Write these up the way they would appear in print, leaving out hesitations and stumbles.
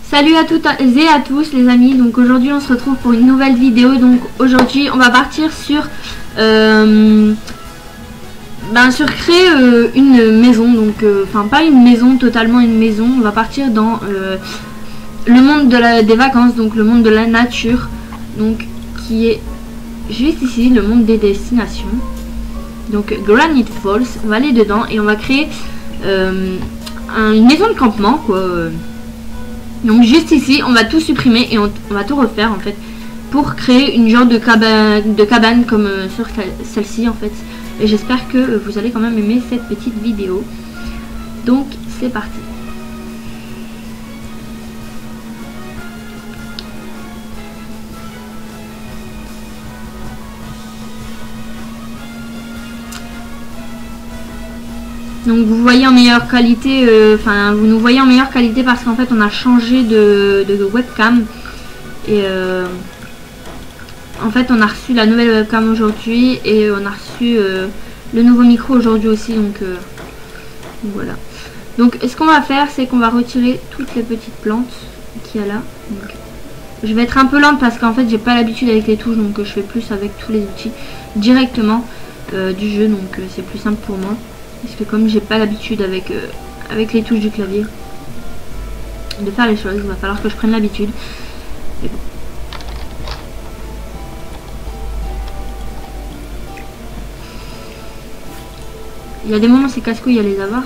Salut à toutes et à tous les amis, donc aujourd'hui on se retrouve pour une nouvelle vidéo. Donc aujourd'hui on va partir sur créer une maison, donc enfin pas une maison, totalement une maison. On va partir dans le monde des vacances, donc le monde de la nature, donc qui est juste ici, le monde des destinations. Donc Granite Falls, on va aller dedans et on va créer une maison de campement quoi. Donc juste ici on va tout supprimer et on va tout refaire en fait pour créer une genre de cabane comme sur celle-ci en fait. Et j'espère que vous allez quand même aimer cette petite vidéo. Donc c'est parti. Donc vous voyez en meilleure qualité, vous nous voyez en meilleure qualité parce qu'en fait on a changé de webcam. Et en fait on a reçu la nouvelle webcam aujourd'hui et on a reçu le nouveau micro aujourd'hui aussi. Donc voilà. Donc ce qu'on va faire c'est qu'on va retirer toutes les petites plantes qu'il y a là. Donc, je vais être un peu lente parce qu'en fait j'ai pas l'habitude avec les touches, donc je fais plus avec tous les outils directement du jeu, donc c'est plus simple pour moi. Parce que comme j'ai pas l'habitude avec les touches du clavier de faire les choses, il va falloir que je prenne l'habitude. Bon. Il y a des moments c'est casse-couille à les avoir.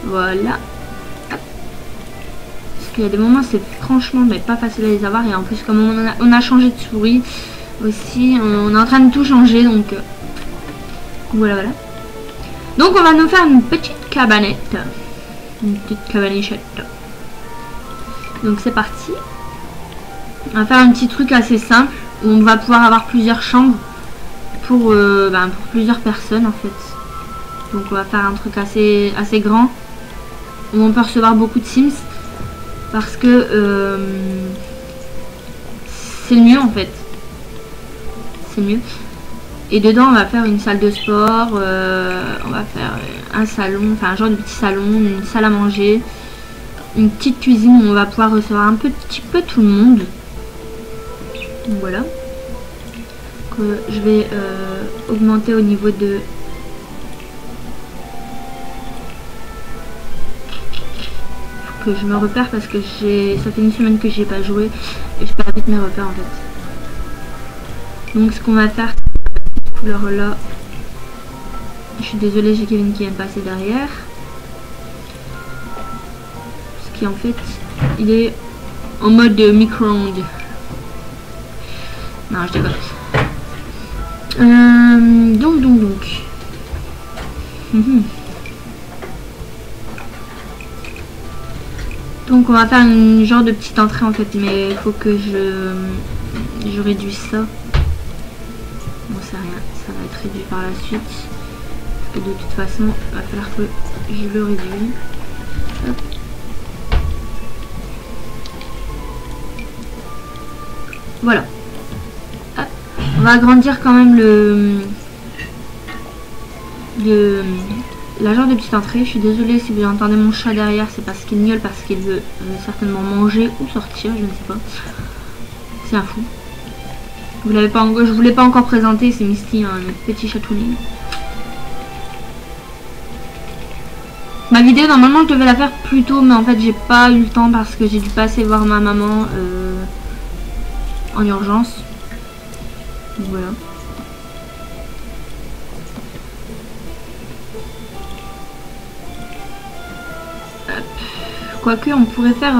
Voilà. Hop. Parce qu'il y a des moments c'est franchement mais pas facile à les avoir. Et en plus comme on a changé de souris aussi, on est en train de tout changer, donc voilà. Donc on va nous faire une petite cabanette. Une petite cabanichette. Donc c'est parti. On va faire un petit truc assez simple où on va pouvoir avoir plusieurs chambres pour plusieurs personnes en fait. Donc on va faire un truc assez grand où on peut recevoir beaucoup de Sims parce que c'est le mieux en fait. C'est mieux. Et dedans on va faire une salle de sport, on va faire un salon, enfin un genre de petit salon, une salle à manger, une petite cuisine où on va pouvoir recevoir un petit peu tout le monde. Donc voilà. Donc, je vais augmenter au niveau de... Faut que je me repère parce que ça fait une semaine que j'ai pas joué et je perds vite mes repères en fait. Donc ce qu'on va faire, couleur là, je suis désolée, j'ai Kevin qui vient de passer derrière parce qu'en fait il est en mode micro-ondes. Non, je déconne. Donc donc on va faire une genre de petite entrée en fait, mais il faut que je réduise ça. Bon, c'est rien, ça va être réduit par la suite. Et de toute façon, il va falloir que je le réduise. Hop. Voilà. Hop. On va agrandir quand même la genre de petite entrée. Je suis désolée si vous entendez mon chat derrière, c'est parce qu'il miaule, parce qu'il veut certainement manger ou sortir, je ne sais pas. C'est un fou. Vous l'avez pas encore, je vous l'ai pas encore présenté, c'est Misty, un petit chatounet. Ma vidéo normalement je devais la faire plus tôt, mais en fait j'ai pas eu le temps parce que j'ai dû passer voir ma maman en urgence. Donc voilà. Quoique on pourrait faire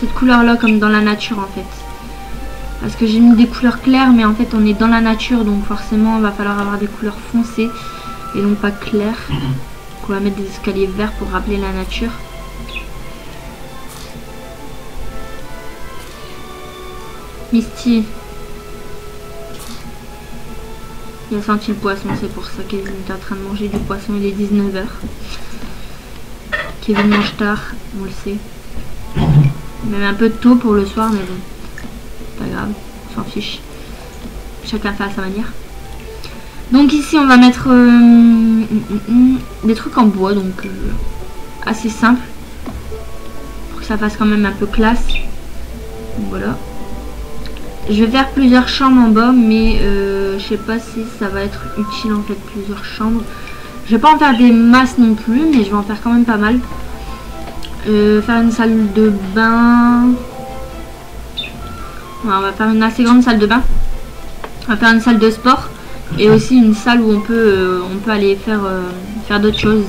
cette couleur là comme dans la nature en fait. Parce que j'ai mis des couleurs claires, mais en fait on est dans la nature, donc forcément il va falloir avoir des couleurs foncées et non pas claires. Donc on va mettre des escaliers verts pour rappeler la nature. Misty, il a senti le poisson, c'est pour ça qu'il est en train de manger du poisson, il est 19 h. Kevin mange tard, on le sait. Même un peu tôt pour le soir, mais bon. Pas grave, on s'en fiche. Chacun fait à sa manière. Donc ici on va mettre des trucs en bois, donc assez simple. que ça fasse quand même un peu classe. Donc, voilà. Je vais faire plusieurs chambres en bas, mais je sais pas si ça va être utile en fait, plusieurs chambres. Je vais pas en faire des masses non plus, mais je vais en faire quand même pas mal. Faire une salle de bain. Ouais, on va faire une assez grande salle de bain. On va faire une salle de sport et aussi une salle où on peut aller faire d'autres choses.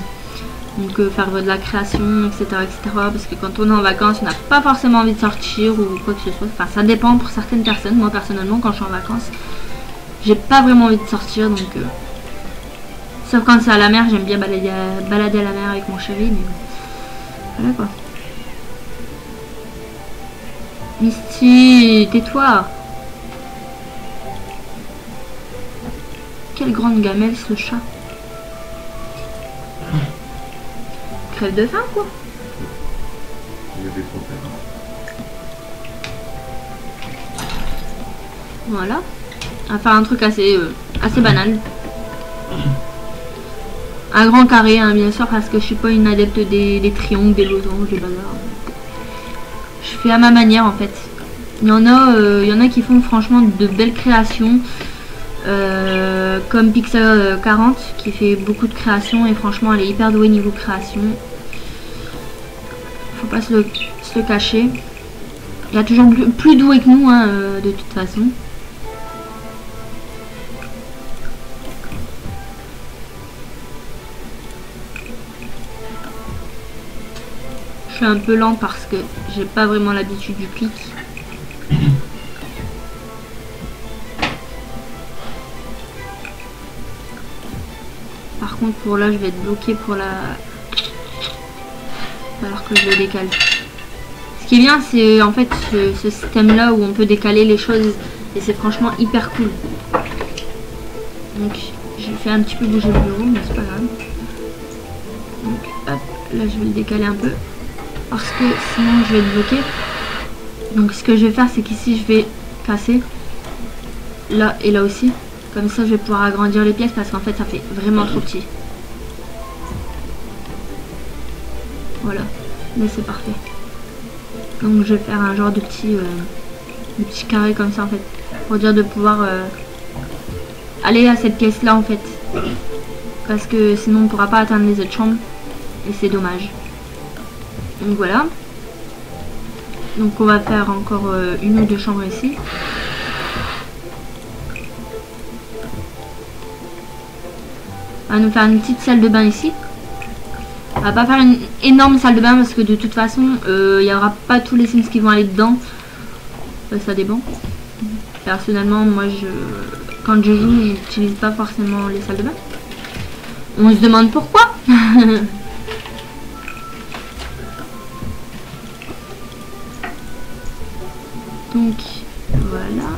Donc faire de la création, etc., etc. Parce que quand on est en vacances, on n'a pas forcément envie de sortir ou quoi que ce soit. Enfin, ça dépend pour certaines personnes. Moi, personnellement, quand je suis en vacances, j'ai pas vraiment envie de sortir. Donc, sauf quand c'est à la mer, j'aime bien balader à la mer avec mon chéri. Mais voilà quoi. Misty, tais-toi. Quelle grande gamelle ce chat. Crève de faim quoi. Voilà. On va faire un truc assez banal. Un grand carré hein, bien sûr, parce que je suis pas une adepte des triangles, des losanges, des bazars. Je fais à ma manière en fait. Il y en a qui font franchement de belles créations. Comme Pixel 40 qui fait beaucoup de créations et franchement elle est hyper douée niveau création. Faut pas se le cacher. Il y a toujours plus doué que nous hein, de toute façon. Je suis un peu lent parce que j'ai pas vraiment l'habitude du clic. Par contre pour là je vais être bloqué pour la... alors que je le décale. Ce qui est bien c'est en fait ce système là où on peut décaler les choses et c'est franchement hyper cool. Donc j'ai fait un petit peu bouger le bureau mais c'est pas grave. Donc hop, là je vais le décaler un peu parce que sinon je vais être bloqué. Donc ce que je vais faire c'est qu'ici je vais casser là et là aussi. Comme ça je vais pouvoir agrandir les pièces parce qu'en fait ça fait vraiment trop petit. Voilà, là c'est parfait. Donc je vais faire un genre de petit carré comme ça en fait. Pour dire de pouvoir aller à cette pièce là en fait. Parce que sinon on ne pourra pas atteindre les autres chambres. Et c'est dommage. Donc voilà. Donc on va faire encore une ou deux chambres ici. On va nous faire une petite salle de bain ici. On va pas faire une énorme salle de bain parce que de toute façon il n'y aura pas tous les Sims qui vont aller dedans. Ça dépend. Personnellement moi quand je joue j'utilise pas forcément les salles de bain. On se demande pourquoi. Donc voilà.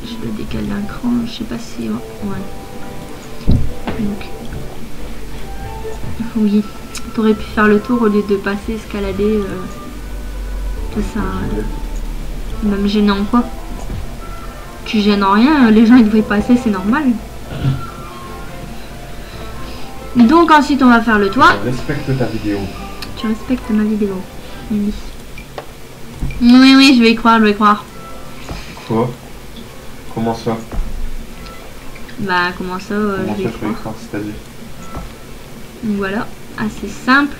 Je le décale d'un cran. Je sais pas si... ouais. Donc oui, t'aurais pu faire le tour au lieu de passer, escalader, tout ça, même gênant quoi. Tu gênes en rien, les gens ils devraient passer, c'est normal. Donc ensuite on va faire le toit. Je respecte ta vidéo. Tu respectes ma vidéo. Oui. Oui, je vais y croire, je vais y croire. Quoi? Comment ça? Bah comment ça, je vais y croire. C'est-à-dire? Donc voilà, assez simple.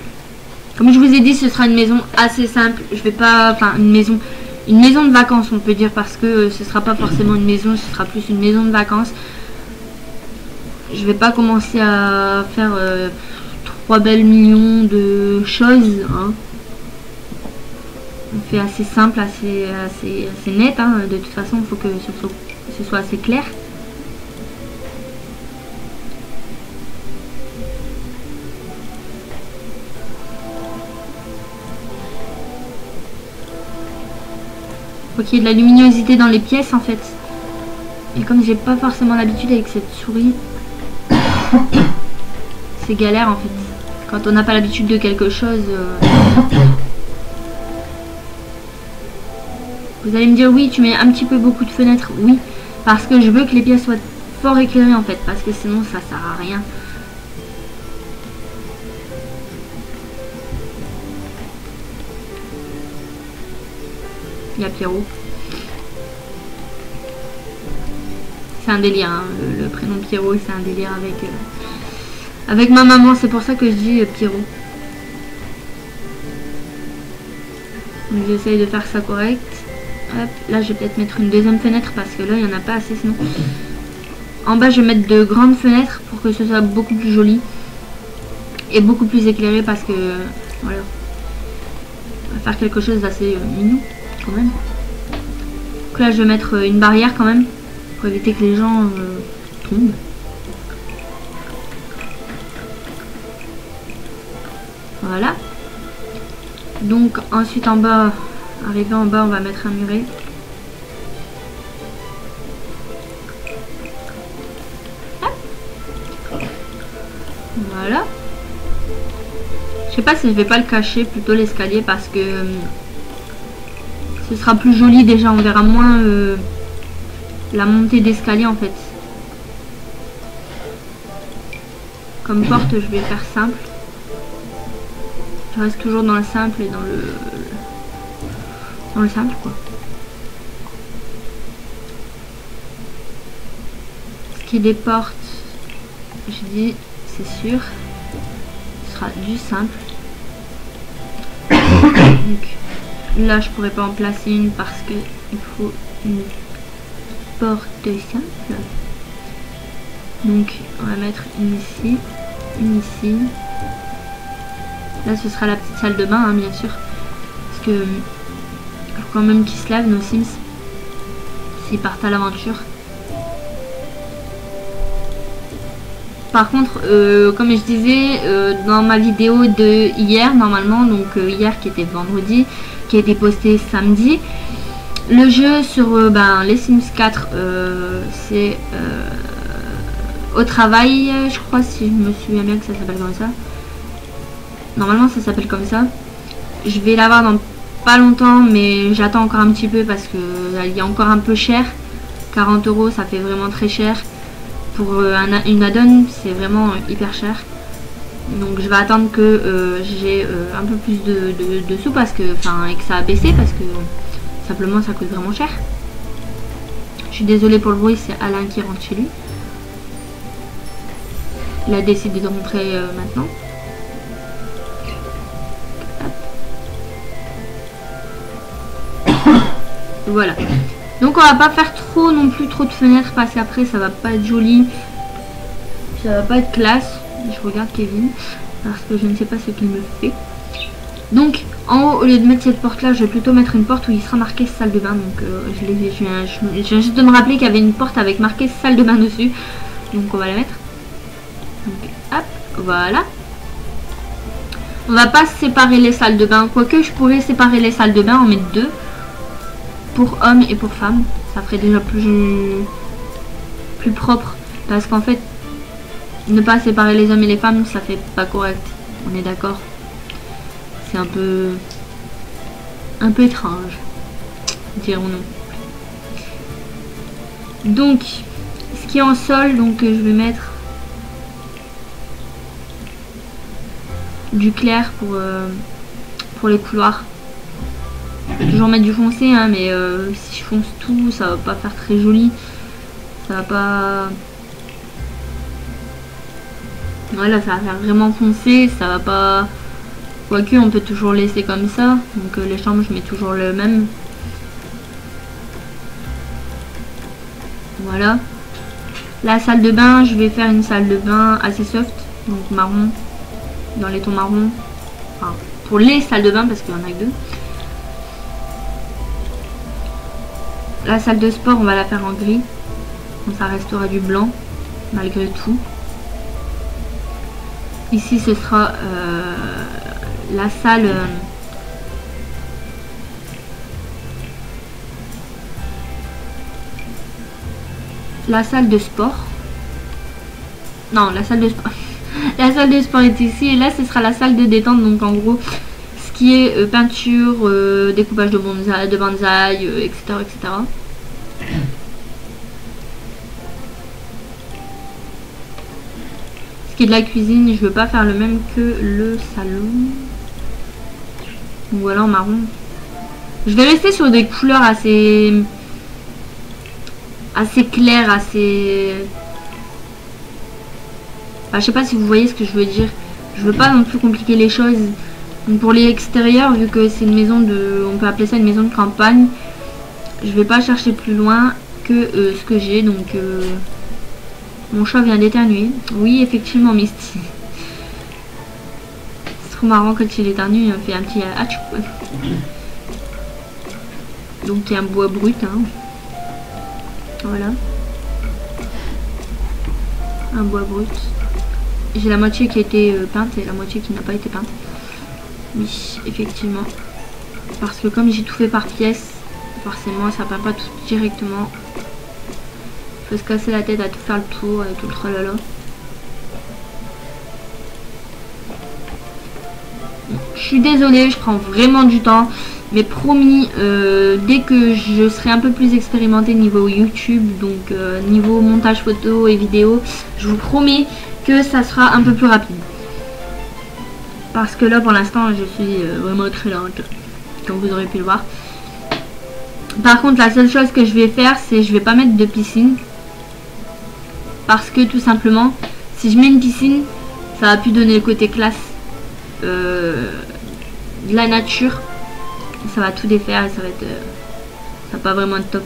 Comme je vous ai dit, ce sera une maison assez simple. Je vais pas, enfin une maison de vacances on peut dire, parce que ce sera pas forcément une maison, ce sera plus une maison de vacances. Je vais pas commencer à faire 3 belles millions de choses. Hein. On fait assez simple, assez net. Hein. De toute façon, il faut que ce soit assez clair. Faut qu'il y ait de la luminosité dans les pièces en fait. Et comme j'ai pas forcément l'habitude avec cette souris, c'est galère en fait. Quand on n'a pas l'habitude de quelque chose. Vous allez me dire oui, tu mets un petit peu beaucoup de fenêtres. Oui, parce que je veux que les pièces soient fort éclairées en fait. Parce que sinon ça sert à rien. Il y a Pierrot. C'est un délire, hein. Le prénom Pierrot, c'est un délire avec ma maman. C'est pour ça que je dis Pierrot. Donc j'essaye de faire ça correct. Hop, là je vais peut-être mettre une deuxième fenêtre parce que là il n'y en a pas assez sinon. En bas je vais mettre de grandes fenêtres pour que ce soit beaucoup plus joli. Et beaucoup plus éclairé parce que voilà. On va faire quelque chose d'assez mignon quand même. Donc là je vais mettre une barrière quand même. Pour éviter que les gens tombent. Voilà. Donc ensuite en bas, arrivé en bas, on va mettre un muret. Voilà. Je sais pas si je vais pas le cacher, plutôt l'escalier, parce que ce sera plus joli déjà, on verra moins la montée d'escalier en fait. Comme porte, je vais faire simple. Je reste toujours dans le simple et dans le simple quoi. Ce qui est des portes, je dis c'est sûr, ce sera du simple. Donc là je pourrais pas en placer une parce que il faut une porte simple. Donc on va mettre une ici, une ici. Là ce sera la petite salle de bain hein, bien sûr. Parce que faut quand même qu'ils se lavent nos Sims s'ils partent à l'aventure. Par contre comme je disais dans ma vidéo de hier normalement, donc hier qui était vendredi, qui a été posté samedi, le jeu sur les Sims 4 c'est au travail, je crois, si je me souviens bien que ça s'appelle comme ça. Normalement ça s'appelle comme ça. Je vais l'avoir dans pas longtemps, mais j'attends encore un petit peu parce que il est encore un peu cher. 40 € ça fait vraiment très cher. Pour une add-on c'est vraiment hyper cher. Donc je vais attendre que j'ai un peu plus de sous parce que, et que ça a baissé parce que simplement ça coûte vraiment cher. Je suis désolée pour le bruit, c'est Alain qui rentre chez lui. Il a décidé de rentrer maintenant. Voilà. Donc on va pas faire trop non plus trop de fenêtres parce qu'après ça va pas être joli. Ça va pas être classe. Je regarde Kevin parce que je ne sais pas ce qu'il me fait. Donc en haut, au lieu de mettre cette porte là, je vais plutôt mettre une porte où il sera marqué salle de bain. Donc je viens juste de me rappeler qu'il y avait une porte avec marqué salle de bain dessus. Donc on va la mettre. Donc hop, voilà. On va pas séparer les salles de bain. Quoique je pourrais séparer les salles de bain, en mettre deux. Pour hommes et pour femmes. Ça ferait déjà plus propre. Parce qu'en fait, ne pas séparer les hommes et les femmes, ça fait pas correct. On est d'accord. C'est un peu étrange, dirons-nous. Donc, ce qui est en sol, donc je vais mettre du clair pour les couloirs. Je vais toujours mettre du foncé, hein, mais si je fonce tout, ça va pas faire très joli. Ça va pas... Voilà, ça va faire vraiment foncé, ça va pas... Quoique, on peut toujours laisser comme ça. Donc les chambres, je mets toujours le même. Voilà. La salle de bain, je vais faire une salle de bain assez soft. Donc marron, dans les tons marrons. Enfin, pour les salles de bain, parce qu'il y en a que deux. La salle de sport, on va la faire en gris. Donc ça restera du blanc, malgré tout. Ici, ce sera la salle... la salle de sport. Non, la salle de sport. La salle de sport est ici. Et là, ce sera la salle de détente. Donc, en gros, ce qui est peinture, découpage de bonsaï, etc., etc. Ce qui est de la cuisine, je veux pas faire le même que le salon. Ou alors marron. Je vais rester sur des couleurs assez claires, assez... Enfin, je sais pas si vous voyez ce que je veux dire. Je veux pas non plus compliquer les choses. Donc pour les extérieurs, vu que c'est une maison de... On peut appeler ça une maison de campagne. Je vais pas chercher plus loin que ce que j'ai. Donc mon chat vient d'éternuer. Oui, effectivement, Misty. C'est trop marrant quand il éternue. Il fait un petit hatch. Donc il y a un bois brut. Hein. Voilà. Un bois brut. J'ai la moitié qui a été peinte et la moitié qui n'a pas été peinte. Oui, effectivement. Parce que comme j'ai tout fait par pièce, forcément ça peint pas tout directement. Faut se casser la tête à tout faire le tour et tout le tralala. Je suis désolée, je prends vraiment du temps. Mais promis, dès que je serai un peu plus expérimentée niveau YouTube, donc niveau montage photo et vidéo, je vous promets que ça sera un peu plus rapide. Parce que là pour l'instant je suis vraiment très lente, comme vous aurez pu le voir. Par contre la seule chose que je vais faire, c'est je vais pas mettre de piscine. Parce que tout simplement, si je mets une piscine, ça va plus donner le côté classe de la nature. Ça va tout défaire et ça va être ça va pas vraiment être top.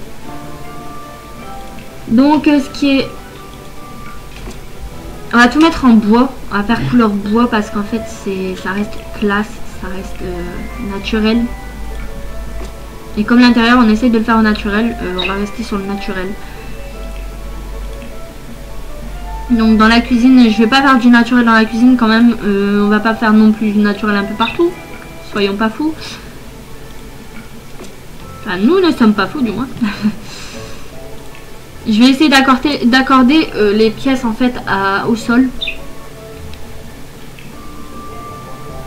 Donc ce qui est... On va tout mettre en bois, on va faire couleur bois parce qu'en fait ça reste classe, ça reste naturel. Et comme l'intérieur on essaye de le faire au naturel, on va rester sur le naturel. Donc dans la cuisine, je vais pas faire du naturel dans la cuisine quand même, on va pas faire non plus du naturel un peu partout, soyons pas fous. Enfin nous ne sommes pas fous du moins. Je vais essayer d'accorder les pièces en fait au sol.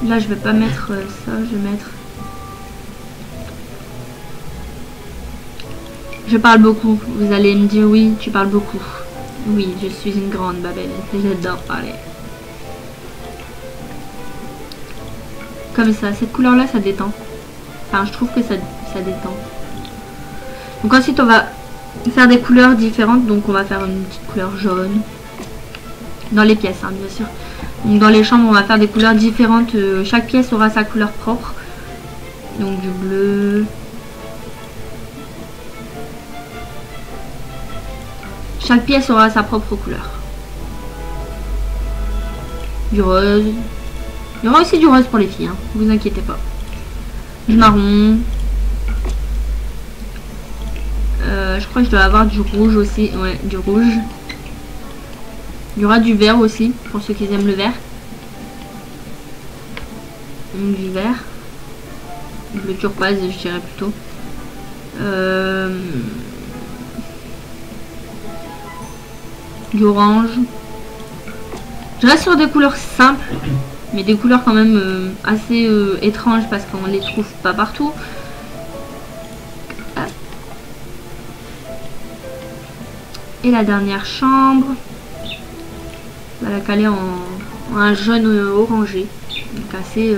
Là je vais pas mettre ça, je vais mettre... Je parle beaucoup, vous allez me dire oui, tu parles beaucoup. Oui, je suis une grande Babel, j'adore parler. Comme ça, cette couleur là ça détend. Enfin je trouve que ça détend. Donc ensuite on va faire des couleurs différentes, donc on va faire une petite couleur jaune dans les pièces hein, bien sûr. Donc dans les chambres on va faire des couleurs différentes, chaque pièce aura sa couleur propre, donc du bleu, chaque pièce aura sa propre couleur, du rose, il y aura aussi du rose pour les filles hein, vous inquiétez pas, du marron. Je crois que je dois avoir du rouge aussi, ouais, du rouge. Il y aura du vert aussi, pour ceux qui aiment le vert. Donc, du vert. Le turquoise, je dirais plutôt. Du orange. Je reste sur des couleurs simples, mais des couleurs quand même assez étranges parce qu'on les trouve pas partout. Et la dernière chambre, on va la caler en un jaune orangé, donc assez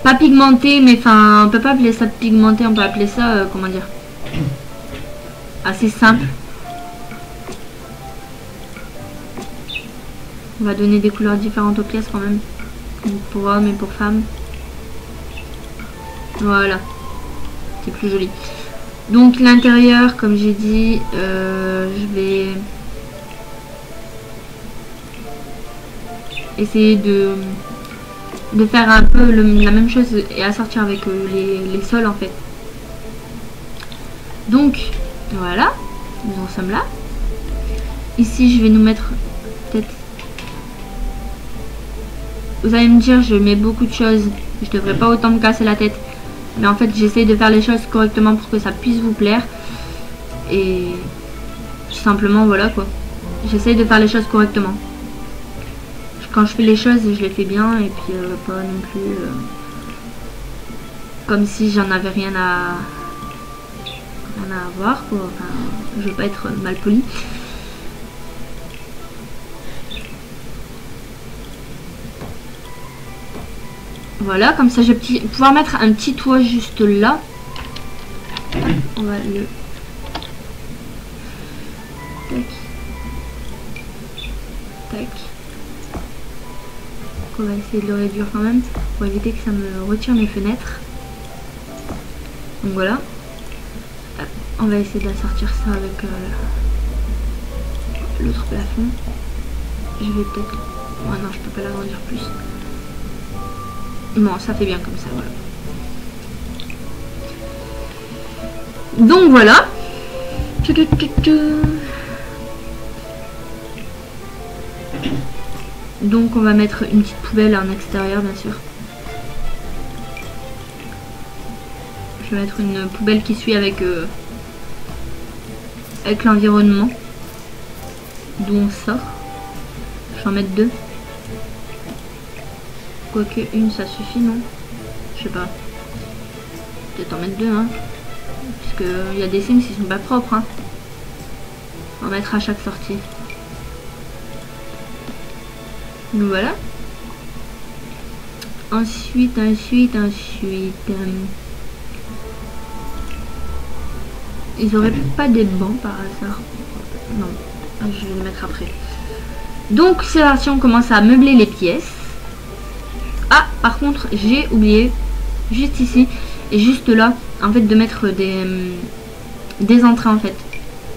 pas pigmenté, mais enfin on peut pas appeler ça pigmenté, on peut appeler ça comment dire, assez simple. On va donner des couleurs différentes aux pièces quand même, pour hommes et pour femmes. Voilà, c'est plus joli. Donc l'intérieur, comme j'ai dit, je vais essayer de faire un peu la même chose et assortir avec les sols en fait. Donc voilà, nous en sommes là. Ici je vais nous mettre peut-être... Vous allez me dire je mets beaucoup de choses, je devrais pas autant me casser la tête. Mais en fait j'essaye de faire les choses correctement pour que ça puisse vous plaire. Et tout simplement voilà quoi. J'essaye de faire les choses correctement. Quand je fais les choses je les fais bien. Et puis pas non plus comme si j'en avais rien à avoir quoi. Enfin, je veux pas être mal poli. Voilà, comme ça je vais pouvoir mettre un petit toit juste là. On va le... Tac. Tac. On va essayer de le réduire quand même pour éviter que ça me retire mes fenêtres. Donc voilà. On va essayer d'assortir ça avec l'autre plafond. Je vais peut-être... Oh non, je peux pas l'agrandir plus. Non, ça fait bien comme ça, voilà. Donc voilà. Donc on va mettre une petite poubelle en extérieur, bien sûr. Je vais mettre une poubelle qui suit avec l'environnement d'où on sort. Je vais en mettre 2. Quoique une ça suffit, non? Je sais pas. Peut-être en mettre 2, hein. Parce que il y a des Sims qui sont pas propres, hein. On va mettre à chaque sortie. Donc voilà. Ensuite. Ils auraient pas des bancs par hasard? Non. Je vais les mettre après. Donc c'est parti, on commence à meubler les pièces. Ah, par contre, j'ai oublié, juste ici, et juste là, en fait, de mettre des entrées, en fait.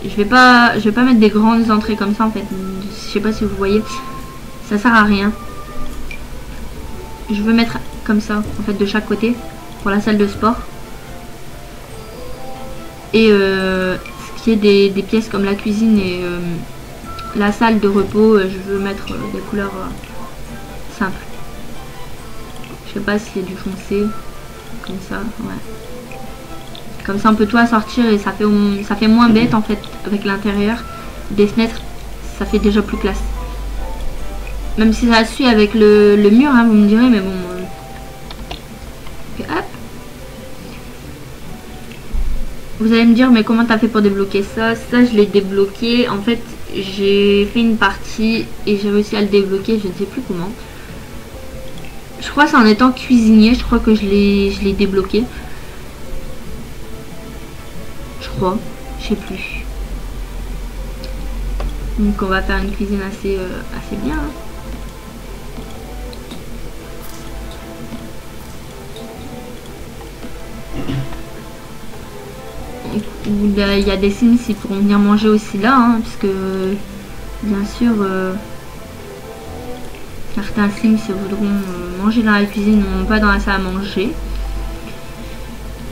Je vais pas mettre des grandes entrées comme ça, en fait. Je sais pas si vous voyez. Ça sert à rien. Je veux mettre comme ça, en fait, de chaque côté, pour la salle de sport. Et ce qui est des pièces comme la cuisine et la salle de repos, je veux mettre des couleurs simples. Je sais pas s'il y a du foncé, comme ça, ouais. Comme ça on peut tout assortir et ça fait moins bête en fait avec l'intérieur des fenêtres, ça fait déjà plus classe. Même si ça suit avec le mur, hein, vous me direz, mais bon. Okay, hop. Vous allez me dire, mais comment t'as fait pour débloquer ça? Ça, je l'ai débloqué. En fait, j'ai fait une partie et j'ai réussi à le débloquer. Je ne sais plus comment. Je crois que c'est en étant cuisinier. Je crois que je l'ai débloqué. Je crois. Je sais plus. Donc, on va faire une cuisine assez bien. Hein. Il y a des Sims qui pourront venir manger aussi là, hein, parce que bien sûr certains Sims voudront manger dans la cuisine, non pas dans la salle à manger.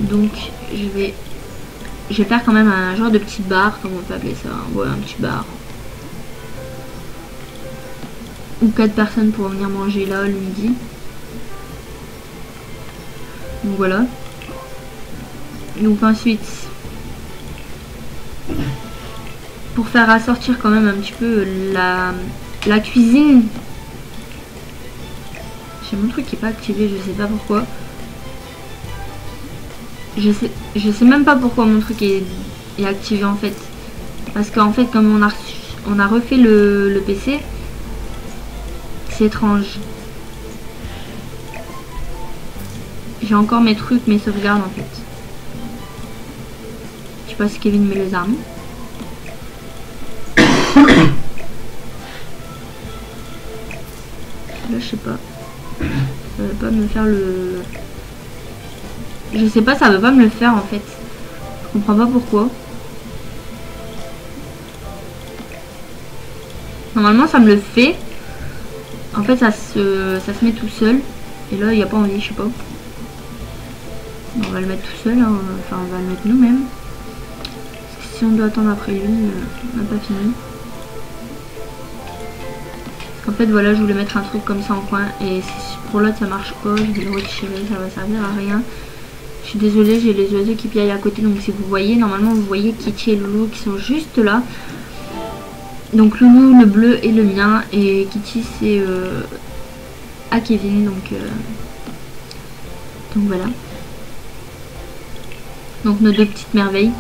Donc je vais faire quand même un genre de petit bar, comme on peut appeler ça, ouais, un petit bar. Où 4 personnes pourront venir manger là le midi. Donc voilà. Donc ensuite, pour faire assortir quand même un petit peu la cuisine. J'ai mon truc qui est pas activé, je sais pas pourquoi. Je sais même pas pourquoi mon truc est activé en fait. Parce qu'en fait comme on a refait le PC, c'est étrange. J'ai encore mes trucs, mes sauvegardes en fait. Je sais pas si Kevin met les armes. Là je sais pas. Ça va pas me faire le... Je sais pas, ça veut pas me le faire en fait. Je comprends pas pourquoi. Normalement ça me le fait. En fait ça se met tout seul. Et là il n'y a pas envie, je sais pas. On va le mettre tout seul, hein. Enfin on va le mettre nous-mêmes. Parce que si on doit attendre après lui, on n'a pas fini. En fait voilà, je voulais mettre un truc comme ça en coin et si pour l'autre ça marche pas, je vais le retirer, ça va servir à rien. Je suis désolée, j'ai les oiseaux qui piaillent à côté, donc si vous voyez, normalement vous voyez Kitty et Loulou qui sont juste là. Donc Loulou le bleu et le mien et Kitty c'est à Kevin, donc voilà. Donc nos deux petites merveilles,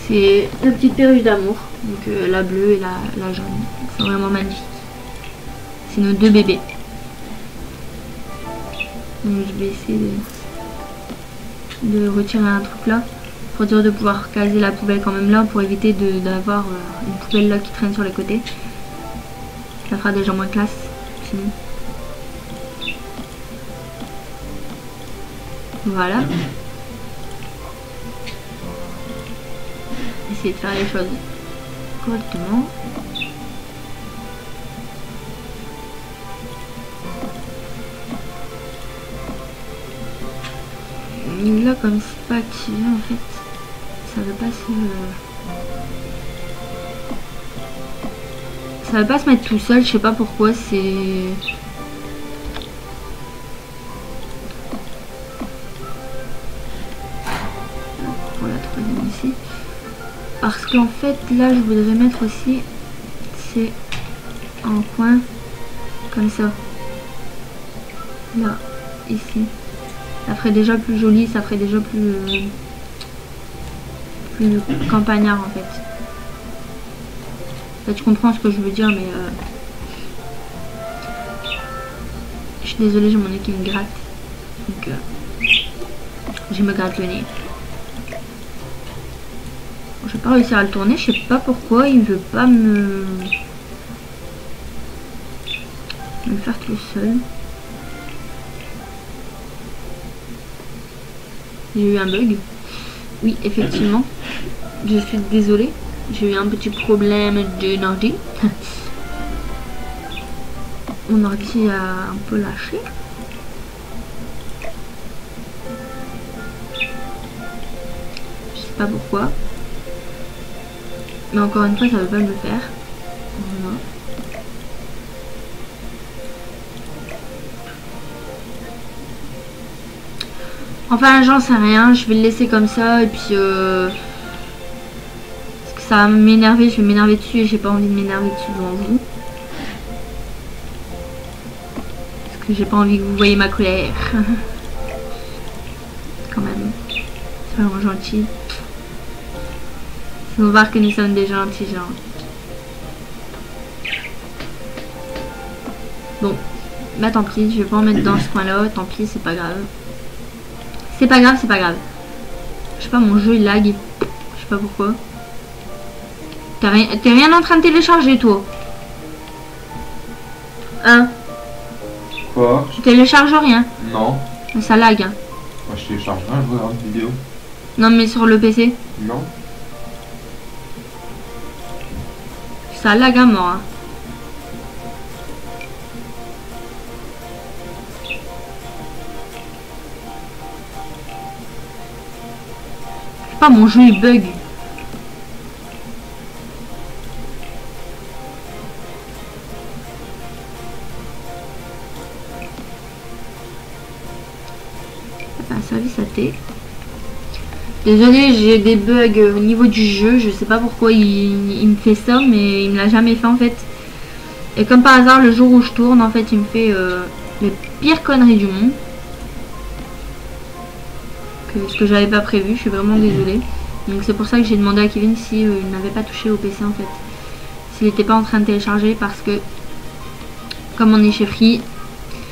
c'est deux petites perruches d'amour, donc la bleue et la jaune, c'est vraiment magnifique. C'est nos deux bébés. Donc je vais essayer de retirer un truc là. Pour dire de pouvoir caser la poubelle quand même là. Pour éviter d'avoir une poubelle là qui traîne sur les côtés. Ça fera déjà moins classe. Sinon. Voilà. Essayer de faire les choses correctement. Là comme c'est pas activé en fait, ça veut pas se mettre tout seul, je sais pas pourquoi. C'est pour la troisième ici, parce qu'en fait là je voudrais mettre aussi, c'est en coin comme ça, là, ici. Ça ferait déjà plus joli, ça ferait déjà plus campagnard en fait. Tu comprends ce que je veux dire, mais je suis désolée, j'ai mon nez qui me gratte. Donc je me gratte le nez. Bon, je vais pas réussir à le tourner, je sais pas pourquoi il veut pas me faire tout seul. J'ai eu un bug. Oui, effectivement. Je suis désolée. J'ai eu un petit problème de ordi. Mon ordi a un peu lâché. Je sais pas pourquoi. Mais encore une fois, ça veut pas me le faire. Voilà. Enfin, j'en sais rien, je vais le laisser comme ça et puis parce que ça va m'énerver, je vais m'énerver dessus et j'ai pas envie de m'énerver dessus devant vous. Parce que j'ai pas envie que vous voyez ma colère. Quand même. Soyons gentils. Il faut voir que nous sommes des gentils gens. Bon, bah tant pis, je vais pas en mettre dans ce coin là, tant pis, c'est pas grave. C'est pas grave, c'est pas grave. Je sais pas, mon jeu il lag. Je sais pas pourquoi. T'es rien en train de télécharger toi? Hein? Quoi? Tu télécharges rien? Non. Mais ça lag. Hein. Moi je télécharge rien, je regarde une vidéo. Non mais sur le PC? Non. Ça lag à mort. Hein. Pas mon jeu il bug. Un service à thé. Désolé, j'ai des bugs au niveau du jeu. Je sais pas pourquoi il me fait ça, mais il me l'a jamais fait en fait. Et comme par hasard, le jour où je tourne, en fait, il me fait les pires conneries du monde. Ce que j'avais pas prévu, je suis vraiment désolée. Donc c'est pour ça que j'ai demandé à Kevin si il n'avait pas touché au PC en fait. S'il n'était pas en train de télécharger parce que comme on est chez Free.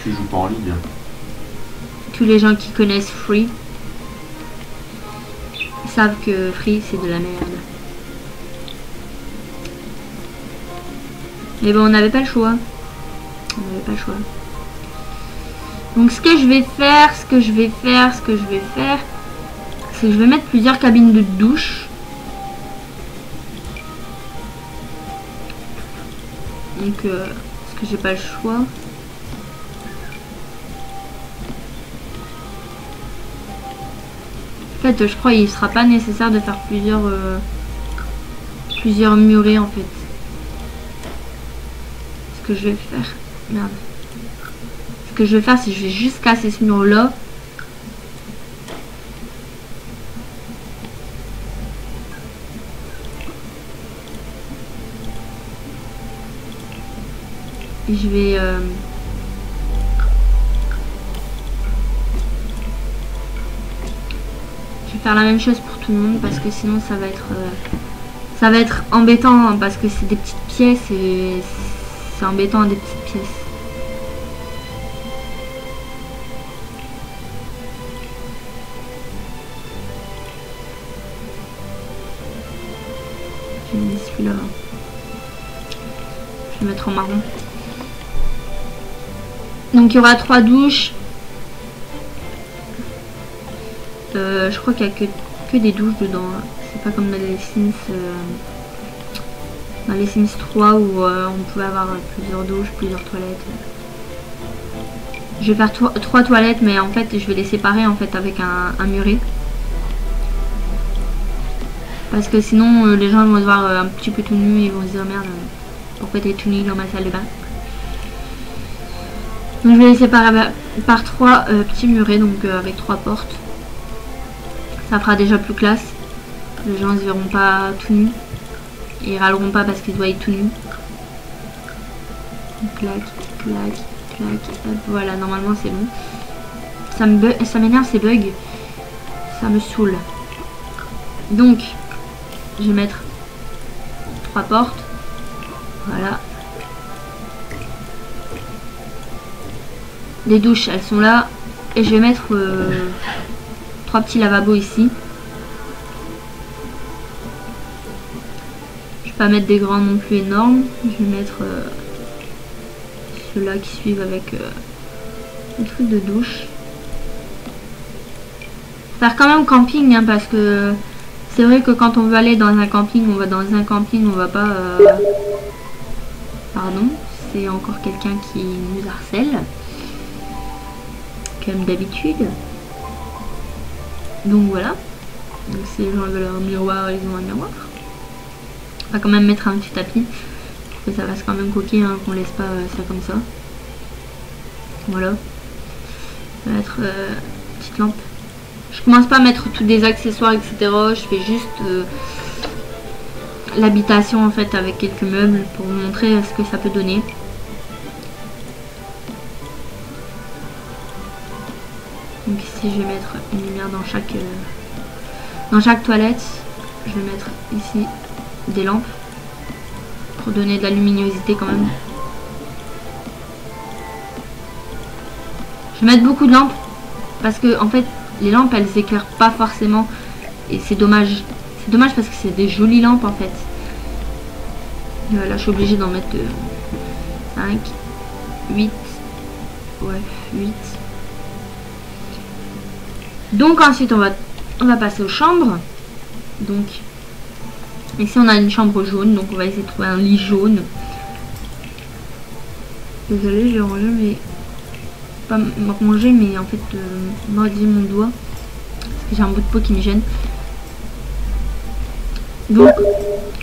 Tu joues pas en ligne. Tous les gens qui connaissent Free savent que Free c'est de la merde. Mais bon, on n'avait pas le choix. On n'avait pas le choix. Donc ce que je vais faire, c'est que je vais mettre plusieurs cabines de douche. Donc parce que j'ai pas le choix. En fait, je crois qu'il sera pas nécessaire de faire plusieurs murets en fait. Ce que je vais faire, merde. Ce que je vais faire, c'est que je vais juste casser ce mur là. Et je vais faire la même chose pour tout le monde parce que sinon ça va être embêtant hein, parce que c'est des petites pièces et c'est embêtant des petites pièces. J'ai mis celui-là. Je vais mettre en marron. Donc il y aura 3 douches. Je crois qu'il n'y a que des douches dedans. C'est pas comme dans les Sims. Dans les Sims 3 où on pouvait avoir plusieurs douches, plusieurs toilettes. Je vais faire 3 toilettes, mais en fait je vais les séparer en fait avec un muret. Parce que sinon les gens vont se voir un petit peu tout nus et ils vont se dire merde, pourquoi t'es tout nu dans ma salle de bain. Donc je vais les séparer par 3 petits murets, donc avec 3 portes. Ça fera déjà plus classe. Les gens ne se verront pas tout nus. Et ils râleront pas parce qu'ils doivent être tout nus. Clac, clac, clac. Hop, voilà, normalement c'est bon. Ça m'énerve ces bugs. Ça me saoule. Donc, je vais mettre 3 portes. Voilà. Les douches, elles sont là. Et je vais mettre 3 petits lavabos ici. Je vais pas mettre des grands non plus énormes. Je vais mettre ceux-là qui suivent avec le truc de douche. Faire quand même camping, hein, parce que c'est vrai que quand on veut aller dans un camping, on va dans un camping, on va pas... Pardon, c'est encore quelqu'un qui nous harcèle. Comme d'habitude. Donc voilà. Donc si les gens veulent un miroir, ils ont un miroir. On va quand même mettre un petit tapis. Pour que ça reste quand même coquille, hein, qu'on laisse pas ça comme ça. Voilà. On va mettre petite lampe. Je commence pas à mettre tous des accessoires, etc. Je fais juste l'habitation en fait avec quelques meubles pour vous montrer ce que ça peut donner. Donc ici je vais mettre une lumière dans chaque toilette. Je vais mettre ici des lampes pour donner de la luminosité quand même. Je vais mettre beaucoup de lampes parce que en fait les lampes elles éclairent pas forcément et c'est dommage. C'est dommage parce que c'est des jolies lampes en fait. Là je suis obligée d'en mettre 5, 8, ouais 8. Donc ensuite on va passer aux chambres. Donc ici on a une chambre jaune, donc on va essayer de trouver un lit jaune. Désolée, j'ai rangé mais pas rangé mais en fait mordu mon doigt parce que j'ai un bout de peau qui me gêne. Donc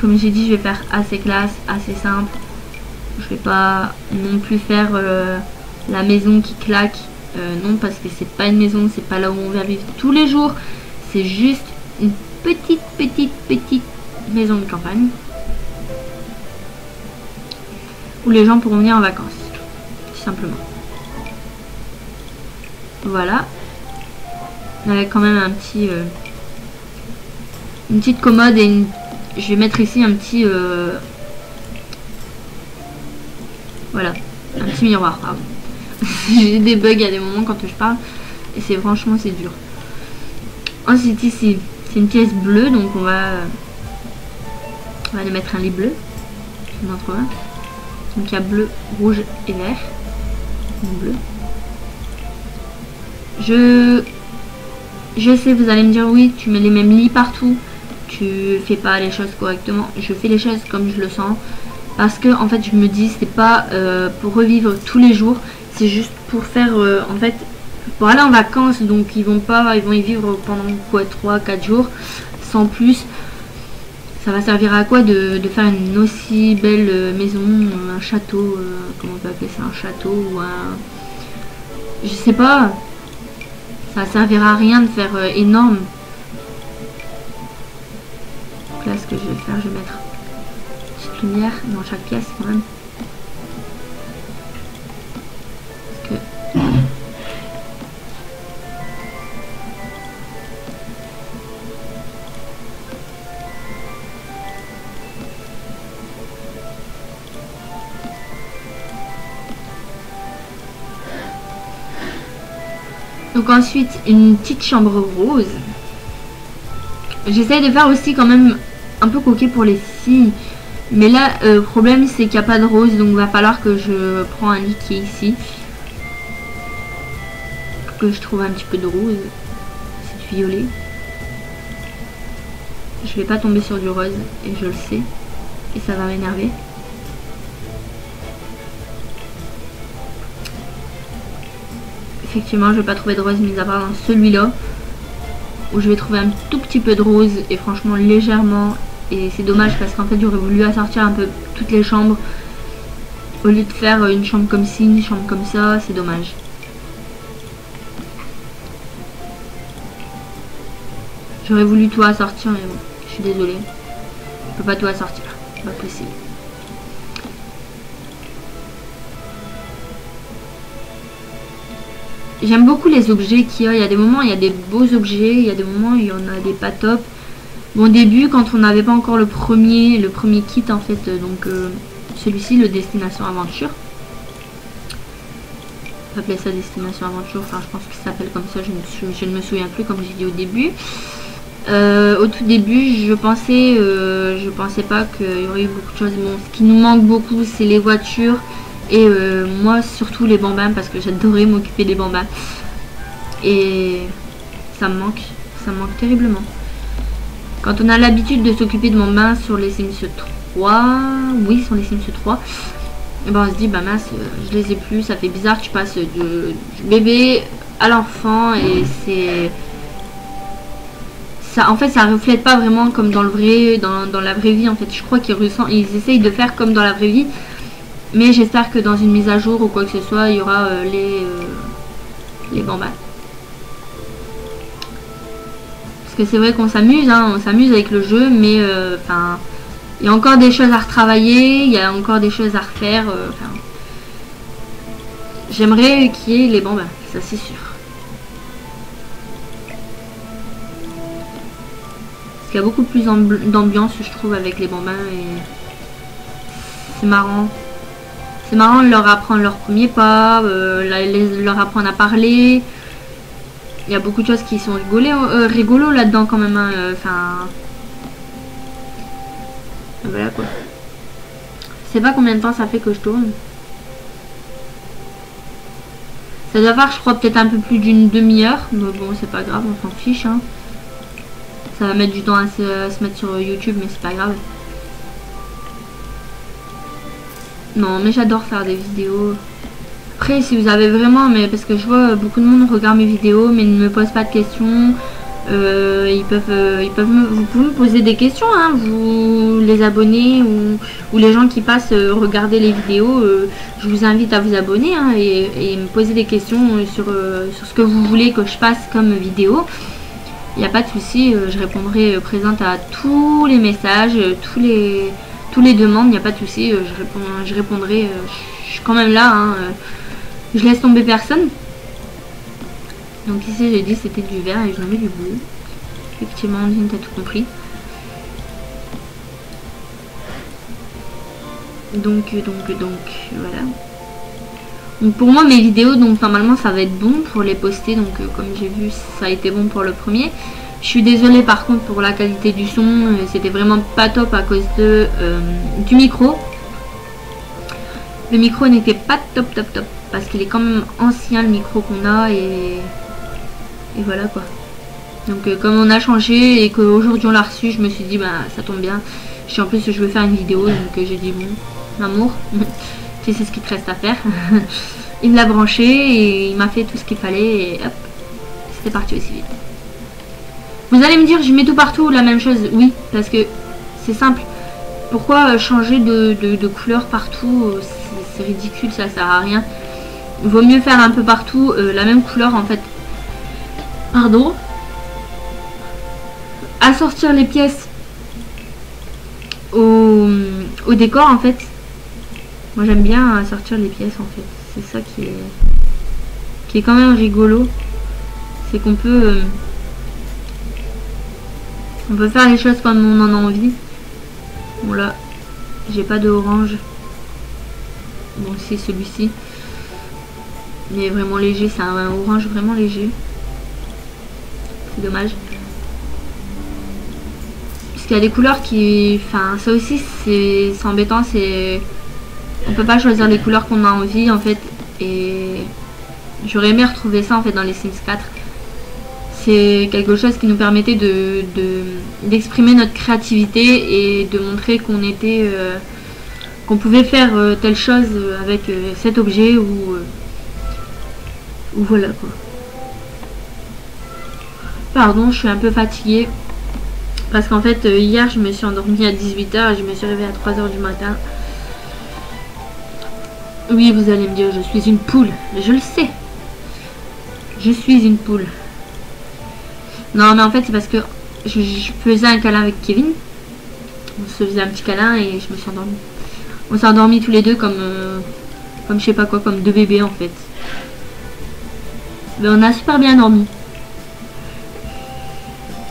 comme j'ai dit, je vais faire assez classe, assez simple. Je vais pas non plus faire la maison qui claque. Non, parce que c'est pas une maison, c'est pas là où on va vivre tous les jours. C'est juste une petite maison de campagne où les gens pourront venir en vacances, tout simplement. Voilà. Avec quand même un petit une petite commode et je vais mettre ici un petit voilà, un petit miroir, pardon. J'ai des bugs à des moments quand je parle et c'est franchement c'est dur. Ensuite ici c'est une pièce bleue, donc on va aller mettre un lit bleu. On en trouve un. Donc il y a bleu, rouge et vert. Bleu. Je sais, vous allez me dire oui, tu mets les mêmes lits partout, tu fais pas les choses correctement. Je fais les choses comme je le sens parce que en fait je me dis c'est pas pour revivre tous les jours. C'est juste pour faire en fait pour aller en vacances, donc ils vont y vivre pendant quoi 3-4 jours sans plus. Ça va servir à quoi de faire une aussi belle maison, un château, comment on peut appeler ça, un château ou un... Je sais pas, ça servira à rien de faire énorme. Donc là ce que je vais faire, je vais mettre une petite lumière dans chaque pièce quand même. Donc ensuite une petite chambre rose. J'essaie de faire aussi quand même un peu coquet pour les filles. Mais là, le problème c'est qu'il n'y a pas de rose, donc il va falloir que je prends un lit qui est ici. Que je trouve un petit peu de rose. C'est du violet. Je vais pas tomber sur du rose, et je le sais. Et ça va m'énerver. Effectivement, je vais pas trouver de rose, mis à part dans celui-là. Où je vais trouver un tout petit peu de rose, et franchement légèrement. Et c'est dommage parce qu'en fait j'aurais voulu assortir un peu toutes les chambres. Au lieu de faire une chambre comme ci, une chambre comme ça, c'est dommage. J'aurais voulu tout assortir, mais bon, je suis désolée. Je peux pas tout assortir, c'est pas possible. J'aime beaucoup les objets qu'il y a. Il y a des moments, il y a des beaux objets, il y a des moments, il y en a des pas top. Bon, au début, quand on n'avait pas encore le premier kit en fait, donc celui-ci, le Destination Aventure. On va appeler ça Destination Aventure, enfin je pense que ça s'appelle comme ça, je ne me souviens plus comme j'ai dit au début. Au tout début, je pensais pas qu'il y aurait eu beaucoup de choses. Bon, ce qui nous manque beaucoup, c'est les voitures et moi surtout les bambins parce que j'adorais m'occuper des bambins. Et ça me manque terriblement. Quand on a l'habitude de s'occuper de bambins sur les Sims 3, oui, sur les Sims 3, et ben on se dit bah mince, je les ai plus, ça fait bizarre, tu passes du bébé à l'enfant et c'est ça, en fait ça reflète pas vraiment comme dans le vrai, dans la vraie vie en fait. Je crois qu'ils essayent de faire comme dans la vraie vie, mais j'espère que dans une mise à jour ou quoi que ce soit, il y aura les bambins. Parce que c'est vrai qu'on s'amuse, hein, on s'amuse avec le jeu, mais enfin, il y a encore des choses à retravailler, il y a encore des choses à refaire. J'aimerais qu'il y ait les bambins, ça c'est sûr. Parce qu'il y a beaucoup plus d'ambiance, je trouve, avec les bambins et c'est marrant. C'est marrant de leur apprendre leur premier pas, leur apprendre à parler. Il y a beaucoup de choses qui sont rigolo là-dedans quand même. Enfin, voilà quoi. Je sais pas combien de temps ça fait que je tourne. Ça doit faire, je crois, peut-être un peu plus d'une demi-heure. Mais bon, c'est pas grave, on s'en fiche. Hein. Ça va mettre du temps à se mettre sur YouTube, mais c'est pas grave. Non, mais j'adore faire des vidéos. Après, si vous avez vraiment, mais parce que je vois beaucoup de monde regarde mes vidéos, mais ne me pose pas de questions. Vous pouvez me poser des questions, hein, vous les abonnés ou les gens qui passent regarder les vidéos. Je vous invite à vous abonner hein, et me poser des questions sur ce que vous voulez que je fasse comme vidéo. Il n'y a pas de souci, je répondrai présente à tous les messages, tous les demandes. Il n'y a pas de souci, je répondrai. Je suis quand même là. Hein, je laisse tomber personne. Donc ici j'ai dit c'était du vert et je mets du bleu. Effectivement, Ondine, t'as tout compris. Donc voilà. Donc pour moi mes vidéos, donc normalement ça va être bon pour les poster. Donc comme j'ai vu, ça a été bon pour le premier. Je suis désolée par contre pour la qualité du son. C'était vraiment pas top à cause du micro. Le micro n'était pas top parce qu'il est quand même ancien le micro qu'on a et voilà quoi. Donc comme on a changé et qu'aujourd'hui on l'a reçu, je me suis dit bah ça tombe bien. En plus je veux faire une vidéo donc j'ai dit bon amour, tu sais ce qu'il te reste à faire. Il me l'a branché et il m'a fait tout ce qu'il fallait et hop, c'était parti aussi vite. Vous allez me dire je mets tout partout la même chose, oui parce que c'est simple. Pourquoi changer de couleur partout? C'est ridicule, ça sert à rien. Il vaut mieux faire un peu partout la même couleur en fait. Pardon. Assortir les pièces au décor en fait. Moi j'aime bien assortir les pièces en fait. C'est ça qui est quand même rigolo. C'est qu'on peut faire les choses comme on en a envie. Bon là, j'ai pas de orange. Bon c'est celui-ci. Mais vraiment léger, c'est un orange vraiment léger. C'est dommage. Parce qu'il y a des couleurs qui... Enfin, ça aussi, c'est embêtant. C'est... On peut pas choisir les couleurs qu'on a envie, en fait. Et j'aurais aimé retrouver ça, en fait, dans les Sims 4. C'est quelque chose qui nous permettait d'exprimer notre créativité et de montrer qu'on était... qu'on pouvait faire telle chose avec cet objet ou voilà, quoi. Pardon, je suis un peu fatiguée. Parce qu'en fait, hier, je me suis endormie à 18 h et je me suis réveillée à 3 h du matin. Oui, vous allez me dire, je suis une poule. Mais je le sais. Je suis une poule. Non, mais en fait, c'est parce que je faisais un câlin avec Kevin. On se faisait un petit câlin et je me suis endormie. On s'est endormis tous les deux comme je sais pas quoi, comme deux bébés, en fait. Mais on a super bien dormi.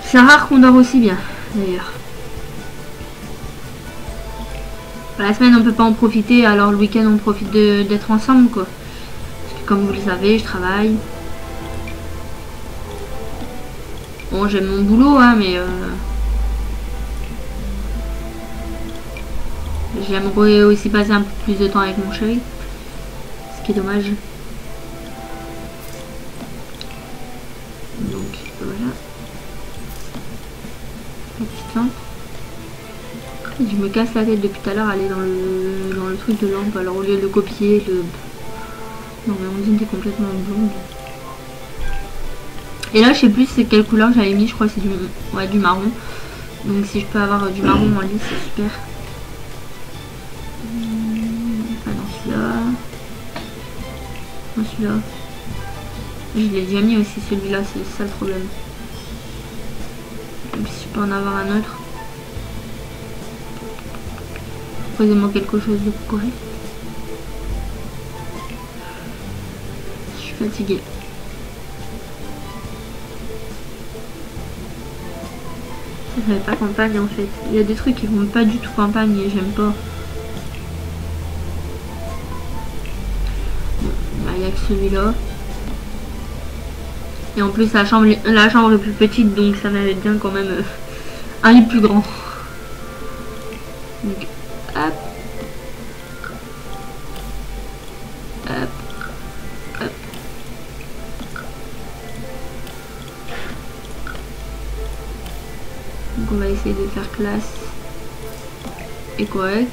C'est rare qu'on dort aussi bien, d'ailleurs. La semaine, on peut pas en profiter, alors le week-end, on profite d'être ensemble, quoi. Parce que comme vous le savez, je travaille. Bon, j'aime mon boulot, hein, mais... J'aimerais aussi passer un peu plus de temps avec mon chéri. Ce qui est dommage. Donc, voilà. La petite lampe. Je me casse la tête depuis tout à l'heure à aller dans le truc de lampe. Alors au lieu de copier le... Non mais Ondine t'es complètement blonde. Et là je sais plus c'est quelle couleur j'avais mis. Je crois que c'est du marron. Donc si je peux avoir du marron en lit c'est super. Pas dans celui-là. Dans celui-là. Je l'ai déjà mis aussi celui-là. C'est ça le problème. Même si je peux en avoir un autre. Posez-moi quelque chose de correct. Je suis fatiguée. Ça fait pas campagne en fait. Il y a des trucs qui vont pas du tout campagne et j'aime pas. Bon, bah, il y a que celui-là. Et en plus la chambre est plus petite donc ça mérite bien quand même un lit plus grand. Donc hop. Hop. Hop. Donc on va essayer de faire classe et correct.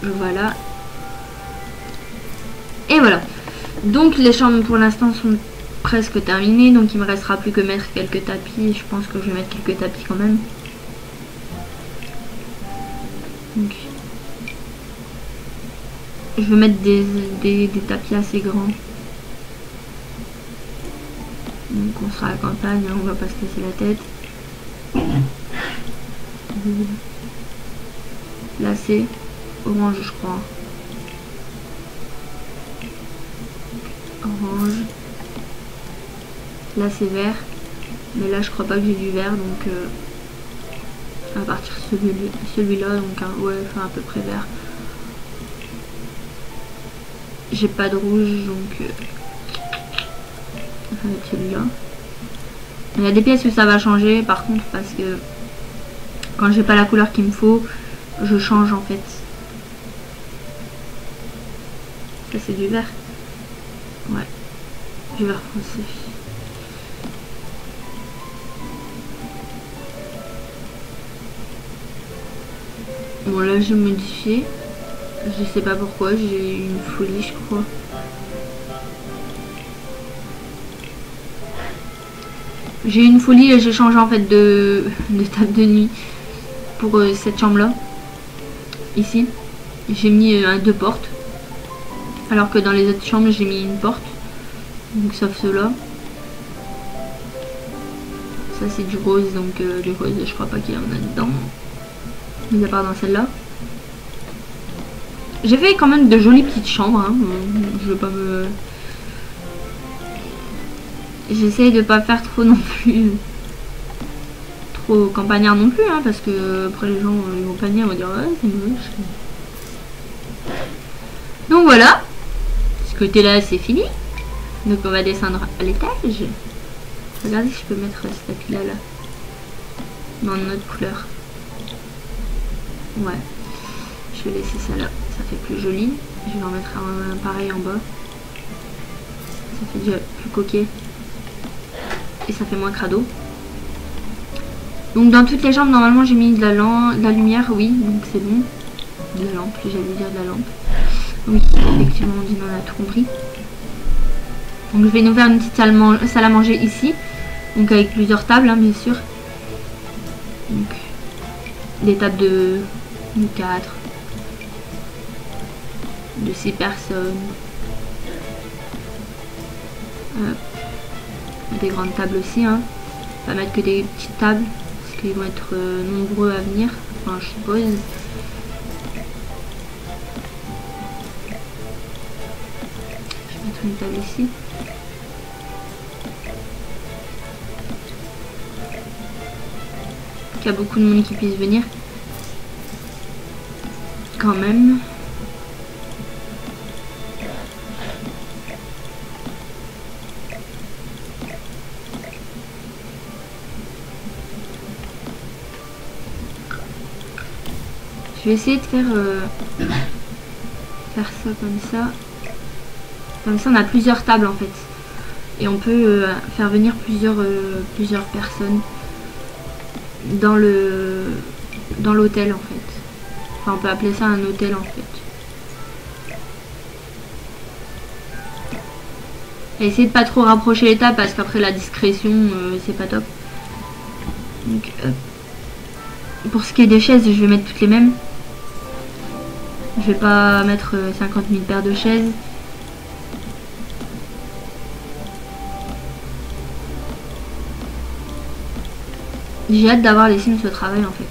Voilà. Et voilà. Donc les chambres pour l'instant sont presque terminées. Donc il me restera plus que mettre quelques tapis. Je pense que je vais mettre quelques tapis quand même. Donc, je vais mettre des tapis assez grands. Donc on sera à la campagne, on va pas se casser la tête. Là c'est orange je crois. Orange. Là c'est vert. Mais là je crois pas que j'ai du vert donc à partir de celui-là donc ouais enfin à peu près vert. J'ai pas de rouge donc ça va être celui-là. Il y a des pièces où ça va changer par contre parce que quand j'ai pas la couleur qu'il me faut je change en fait. Ça c'est du vert. Ouais, du vert foncé. Bon là j'ai modifié. Je sais pas pourquoi, j'ai eu une folie je crois. J'ai eu une folie et j'ai changé en fait de table de nuit pour cette chambre là. Ici. J'ai mis deux portes. Alors que dans les autres chambres j'ai mis une porte. Donc sauf ceux-là. Ça c'est du rose donc du rose je crois pas qu'il y en a dedans. Mis à part dans celle-là. J'ai fait quand même de jolies petites chambres. Hein. Je veux pas me... J'essaye de pas faire trop non plus. Trop campagnard non plus. Hein, parce que après les gens ils vont pas venir et vont dire ouais c'est moche. Donc voilà. Ce côté-là c'est fini. Donc on va descendre à l'étage. Regardez si je peux mettre ce tapis là. dans une autre couleur. Ouais. Je vais laisser ça là, ça fait plus joli. Je vais en mettre un pareil en bas. Ça fait déjà plus coquet. Et ça fait moins crado. Donc dans toutes les chambres, normalement j'ai mis de la lumière, oui, donc c'est bon. De la lampe, j'allais dire de la lampe. Oui, effectivement, on a tout compris. Donc je vais nous faire une petite salle à manger ici. Donc avec plusieurs tables, hein, bien sûr. Donc des tables de 4, de 6 personnes. Des grandes tables aussi, hein. On va mettre que des petites tables, parce qu'ils vont être nombreux à venir, enfin je suppose. Je vais mettre une table ici. Qu'il y a beaucoup de monde qui puisse venir. Quand même. Je vais essayer de faire ça comme ça. Comme ça on a plusieurs tables en fait. Et on peut faire venir plusieurs personnes dans l'hôtel en fait. Enfin on peut appeler ça un hôtel en fait. Et essayer de pas trop rapprocher les tables parce qu'après la discrétion c'est pas top. Donc pour ce qui est des chaises, je vais mettre toutes les mêmes. Je vais pas mettre 50 000 paires de chaises. J'ai hâte d'avoir les Sims au travail en fait.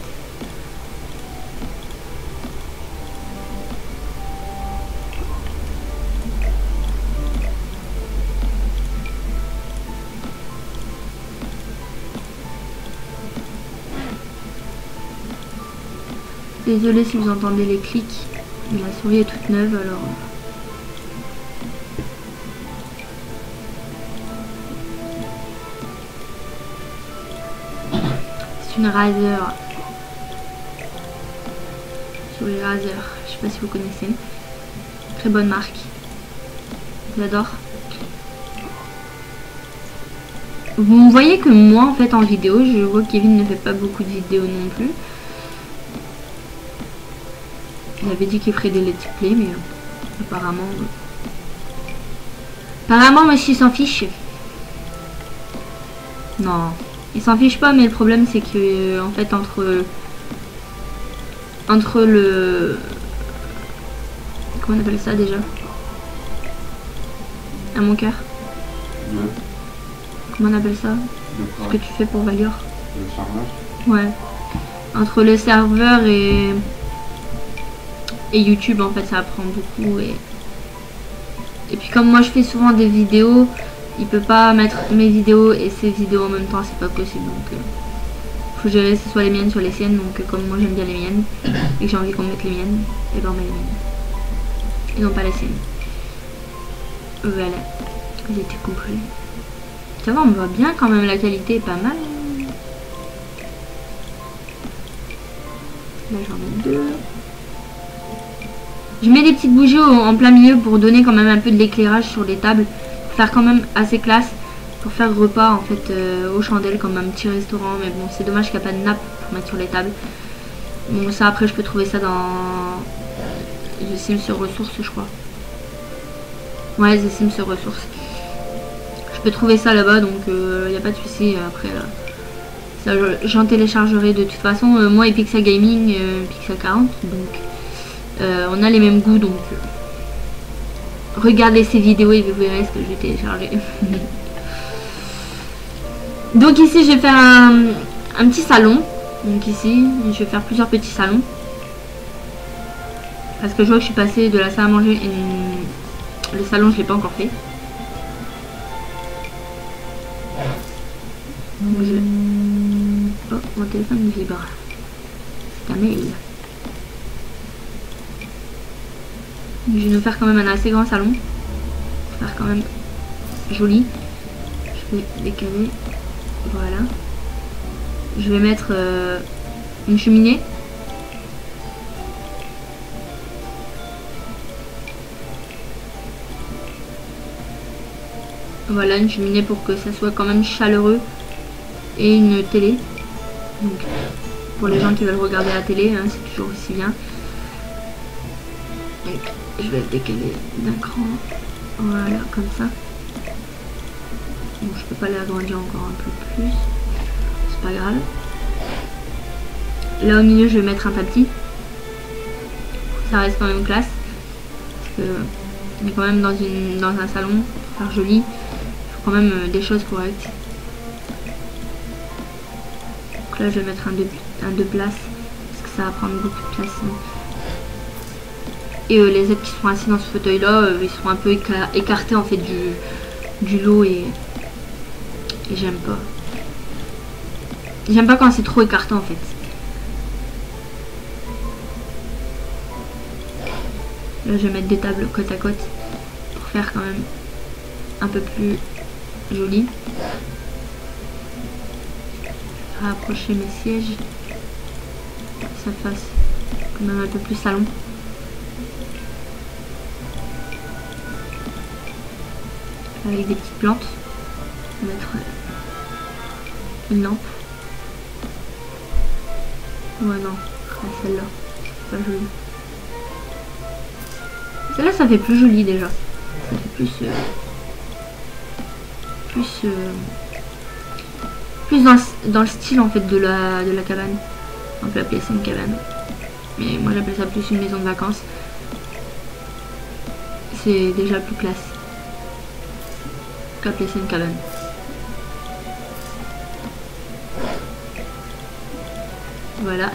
Désolée si vous entendez les clics. La souris est toute neuve alors. C'est une Razer. Souris Razer. Je sais pas si vous connaissez. Très bonne marque. J'adore. Vous voyez que moi en fait en vidéo, je vois que Kevin ne fait pas beaucoup de vidéos non plus. Il avait dit qu'il ferait des let's play, mais apparemment monsieur s'en fiche. Non, il s'en fiche pas, mais le problème c'est que en fait entre le comment on appelle ça déjà, à mon cœur. Comment on appelle ça? Ce que tu fais pour Valor. Le serveur. Ouais. Entre le serveur et YouTube en fait ça prend beaucoup et puis comme moi je fais souvent des vidéos, il peut pas mettre mes vidéos et ses vidéos en même temps, c'est pas possible, donc faut gérer que ce soit les miennes soit les siennes, donc comme moi j'aime bien les miennes et que j'ai envie qu'on mette les miennes, et ben on met les miennes et non pas les siennes. Voilà, j'ai été compris. Ça va, on voit bien quand même, la qualité est pas mal. Là j'en ai 2. Je mets des petites bougies en plein milieu pour donner quand même un peu de l'éclairage sur les tables. Pour faire quand même assez classe. Pour faire repas en fait aux chandelles comme un petit restaurant. Mais bon, c'est dommage qu'il n'y a pas de nappe pour mettre sur les tables. Bon, ça après je peux trouver ça dans The Sims sur ressources, je crois. Ouais, The Sims sur ressources. Je peux trouver ça là-bas, donc il n'y a pas de souci. Après, ça, j'en téléchargerai de toute façon. Moi et Pixel Gaming, Pixel 40, donc... on a les mêmes goûts, donc regardez ces vidéos et vous verrez ce que je vais télécharger. Donc ici je vais faire un petit salon. Donc ici je vais faire plusieurs petits salons. Parce que je vois que je suis passée de la salle à manger et le salon je l'ai pas encore fait. Donc oh, mon téléphone vibre. C'est un mail. Je vais nous faire quand même un assez grand salon. Faire quand même joli. Je vais décaler. Voilà. je vais mettre une cheminée. Voilà, une cheminée pour que ça soit quand même chaleureux. Et une télé. Donc, pour les gens qui veulent regarder la télé, hein, c'est toujours aussi bien. Donc, je vais le décaler d'un cran. Voilà, comme ça. Bon, je peux pas l'agrandir encore un peu plus. C'est pas grave. Là au milieu, je vais mettre un tapis. Ça reste quand même classe. Parce que on est quand même dans un salon, pour faire joli. Il faut quand même des choses correctes. Donc là, je vais mettre un deux places. Parce que ça va prendre beaucoup de place. Et les aides qui seront assis dans ce fauteuil là, ils seront un peu écartés en fait du lot et j'aime pas. J'aime pas quand c'est trop écarté en fait. Là je vais mettre des tables côte à côte pour faire quand même un peu plus joli. Je vais rapprocher mes sièges pour que ça fasse quand même un peu plus salon. Avec des petites plantes. On va mettre une lampe. Ouais non, celle-là, c'est pas joli. Celle-là ça fait plus joli déjà. Ça fait plus dans le style en fait de la cabane. On peut appeler ça une cabane. Mais moi j'appelle ça plus une maison de vacances. C'est déjà plus classe qu'appeler ça une cabane. Voilà.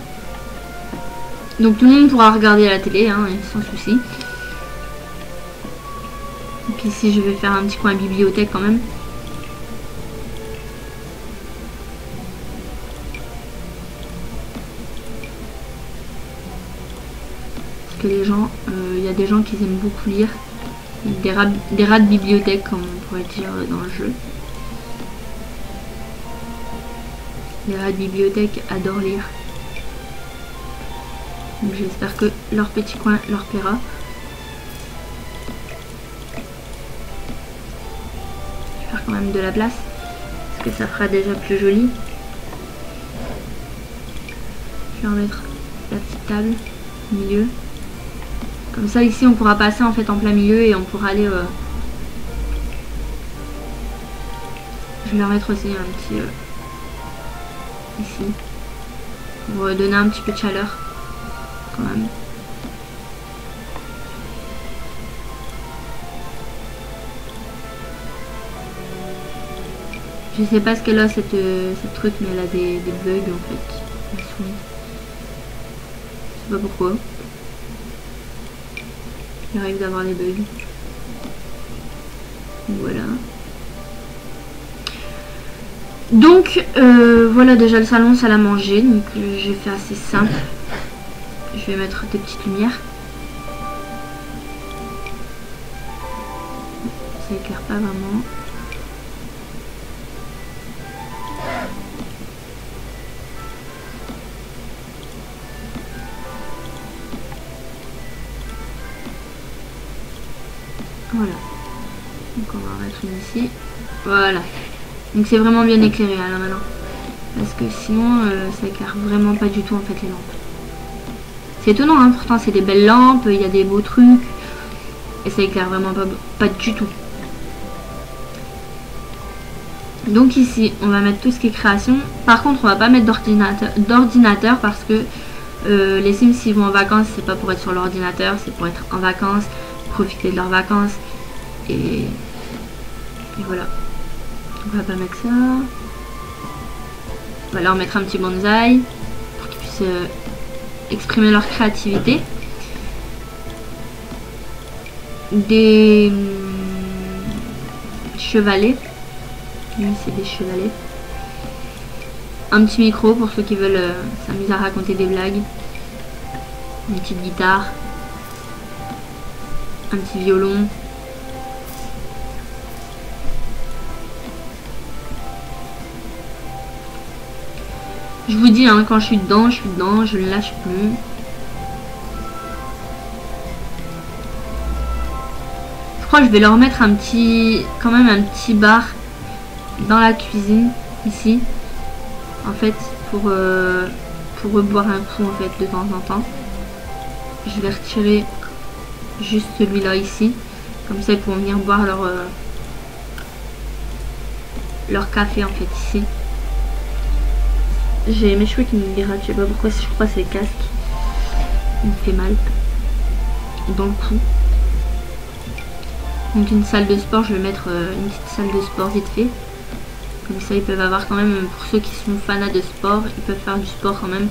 Donc tout le monde pourra regarder la télé hein, sans souci. Donc ici je vais faire un petit coin bibliothèque quand même. Parce que les gens, il y a des gens qui aiment beaucoup lire. Des rats de bibliothèque comme on pourrait dire dans le jeu. Les rats de bibliothèque adorent lire. Donc j'espère que leur petit coin leur plaira. Je vais faire quand même de la place. Parce que ça fera déjà plus joli. Je vais en mettre la petite table au milieu. Comme ça ici on pourra passer en fait en plein milieu et on pourra aller... Je vais leur mettre aussi un petit... ici. Pour donner un petit peu de chaleur. Quand même. Je sais pas ce qu'elle a cette truc mais elle a des bugs en fait. Je sais pas pourquoi. Il arrive d'avoir des bugs. Voilà. Donc voilà déjà le salon, salle à manger. Donc j'ai fait assez simple. Je vais mettre des petites lumières. Ça éclaire pas vraiment. Voilà. Donc on va mettre une ici. Voilà. Donc c'est vraiment bien éclairé là maintenant. Parce que sinon ça éclaire vraiment pas du tout en fait les lampes. C'est étonnant hein, pourtant c'est des belles lampes, il y a des beaux trucs. Et ça éclaire vraiment pas du tout. Donc ici on va mettre tout ce qui est création. Par contre on va pas mettre d'ordinateur parce que les Sims s'ils vont en vacances c'est pas pour être sur l'ordinateur, c'est pour être en vacances, profiter de leurs vacances. Et voilà. On va pas mettre ça. Voilà, on mettra un petit bonsaï pour qu'ils puissent exprimer leur créativité. Des chevalets. Oui, c'est des chevalets. Un petit micro pour ceux qui veulent s'amuser à raconter des blagues. Une petite guitare. Un petit violon. Je vous dis, hein, quand je suis dedans, je ne lâche plus. Je crois que je vais leur mettre un petit, quand même un petit bar dans la cuisine, ici. En fait, pour boire un coup, en fait, de temps en temps. Je vais retirer juste celui-là ici. Comme ça, ils pourront venir boire leur café, en fait, ici. J'ai mes cheveux qui me grattent, je sais pas pourquoi, je crois que c'est le casque. Il me fait mal dans le cou. Donc une salle de sport, je vais mettre une petite salle de sport vite fait. Comme ça ils peuvent avoir quand même, pour ceux qui sont fanats de sport, ils peuvent faire du sport quand même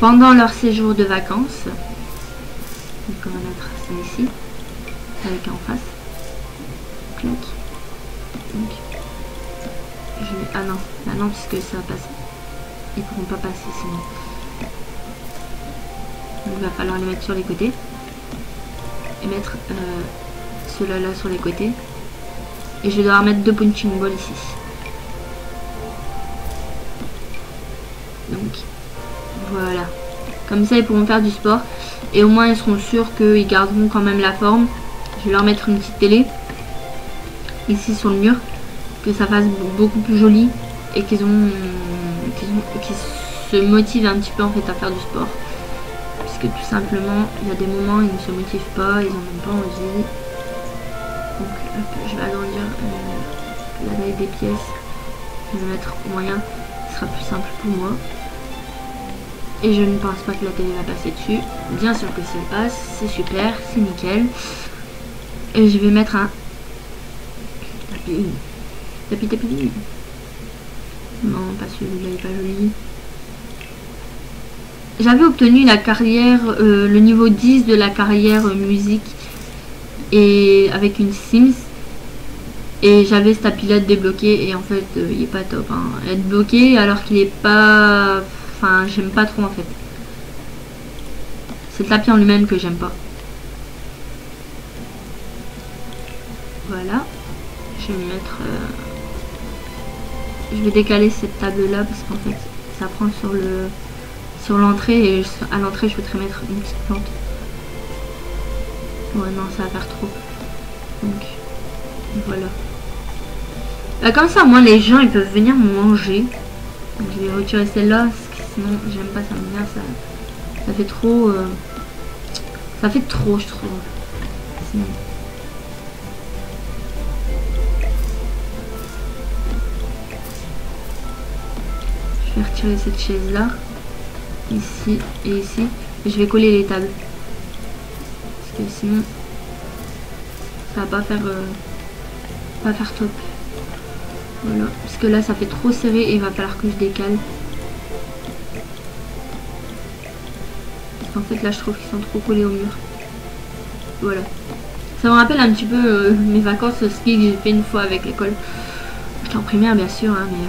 pendant leur séjour de vacances. Donc on va mettre ça ici, avec en face. Clac. Donc, je vais... Ah non, bah non, puisque ça va passer. Ils pourront pas passer sinon. Donc, il va falloir les mettre sur les côtés. Et mettre ceux-là là sur les côtés. Et je vais devoir mettre 2 punching balls ici. Donc voilà. Comme ça ils pourront faire du sport. Et au moins ils seront sûrs qu'ils garderont quand même la forme. Je vais leur mettre une petite télé. Ici sur le mur. Que ça fasse beaucoup plus joli. Et qu'ils se motivent un petit peu en fait à faire du sport. Parce que tout simplement, il y a des moments où ils ne se motivent pas, ils n'en ont pas envie. Donc hop, je vais agrandir la taille des pièces. Je vais mettre moyen, ce sera plus simple pour moi. Et je ne pense pas que la télé va passer dessus. Bien sûr que ça passe, c'est super, c'est nickel. Et je vais mettre un tapis. Non, pas celui-là, il est pas joli. J'avais obtenu la carrière, le niveau 10 de la carrière musique et avec une Sims. Et j'avais ce tapis-là débloqué et en fait, il est pas top. Hein. Être bloqué alors qu'il est pas... Enfin, j'aime pas trop en fait. C'est le tapis en lui-même que j'aime pas. Voilà. Je vais mettre... Je vais décaler cette table-là parce qu'en fait, ça prend sur l'entrée et à l'entrée, je voudrais mettre une petite plante. Ouais, non, ça va faire trop. Donc, voilà. Là, comme ça, moi, les gens, ils peuvent venir manger. Donc, je vais retirer celle-là parce que sinon, j'aime pas, ça me vient, ça fait trop... ça fait trop, je trouve. Sinon. Je vais retirer cette chaise là, ici et ici, et je vais coller les tables parce que sinon ça va pas faire top. Voilà, parce que là ça fait trop serré et il va falloir que je décale. Parce qu'en fait là je trouve qu'ils sont trop collés au mur. Voilà, ça me rappelle un petit peu mes vacances au ski que j'ai fait une fois avec l'école. J'étais en primaire bien sûr, hein, mais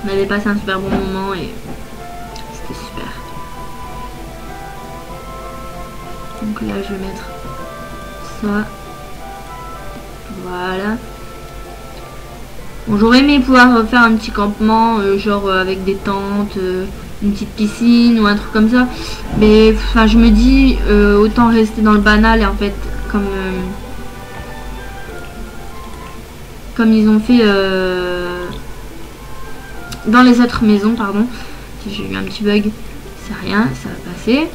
on avait passé un super bon moment et c'était super. Donc là je vais mettre ça. Voilà. Bon, j'aurais aimé pouvoir faire un petit campement, genre avec des tentes, une petite piscine ou un truc comme ça. Mais enfin je me dis autant rester dans le banal et en fait comme ils ont fait dans les autres maisons, pardon. J'ai eu un petit bug, c'est rien, ça va passer.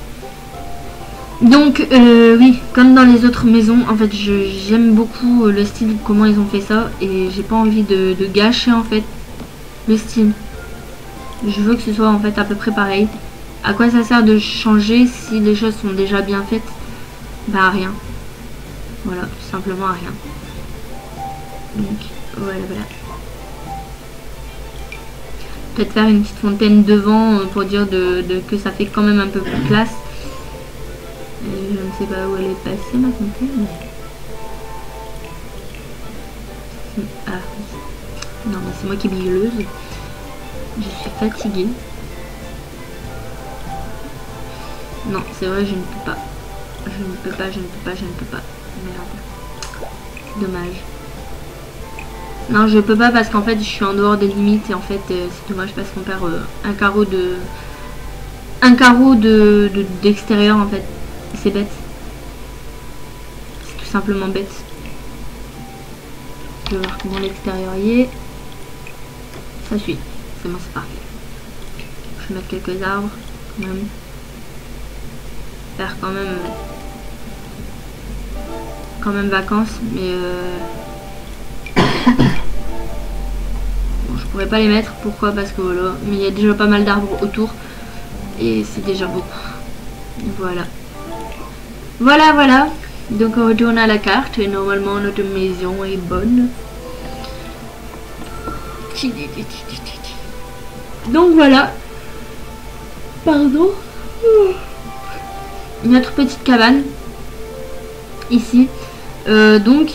Donc oui, comme dans les autres maisons, en fait j'aime beaucoup le style, comment ils ont fait ça. Et j'ai pas envie de gâcher en fait le style. Je veux que ce soit en fait à peu près pareil. À quoi ça sert de changer si les choses sont déjà bien faites? Bah à rien. Voilà, tout simplement à rien. Donc voilà. Peut-être faire une petite fontaine devant pour dire que ça fait quand même un peu plus classe. Et je ne sais pas où elle est passée ma fontaine. Ah non mais c'est moi qui est bigleuse. Je suis fatiguée. Non c'est vrai, je ne peux pas. Je ne peux pas. Merde. Dommage. Non, je peux pas parce qu'en fait je suis en dehors des limites et en fait c'est dommage parce qu'on perd un carreau d'extérieur en fait. C'est bête. C'est tout simplement bête. Je vais voir comment l'extérieur y est. Ça suit. C'est bon, c'est parfait. Je vais mettre quelques arbres quand même. Faire quand même vacances, mais bon, je pourrais pas les mettre. Pourquoi? Parce que voilà, mais il y a déjà pas mal d'arbres autour et c'est déjà beau. Voilà. Voilà. Donc on retourne à la carte et normalement notre maison est bonne. Donc voilà. Pardon. Notre petite cabane ici. Donc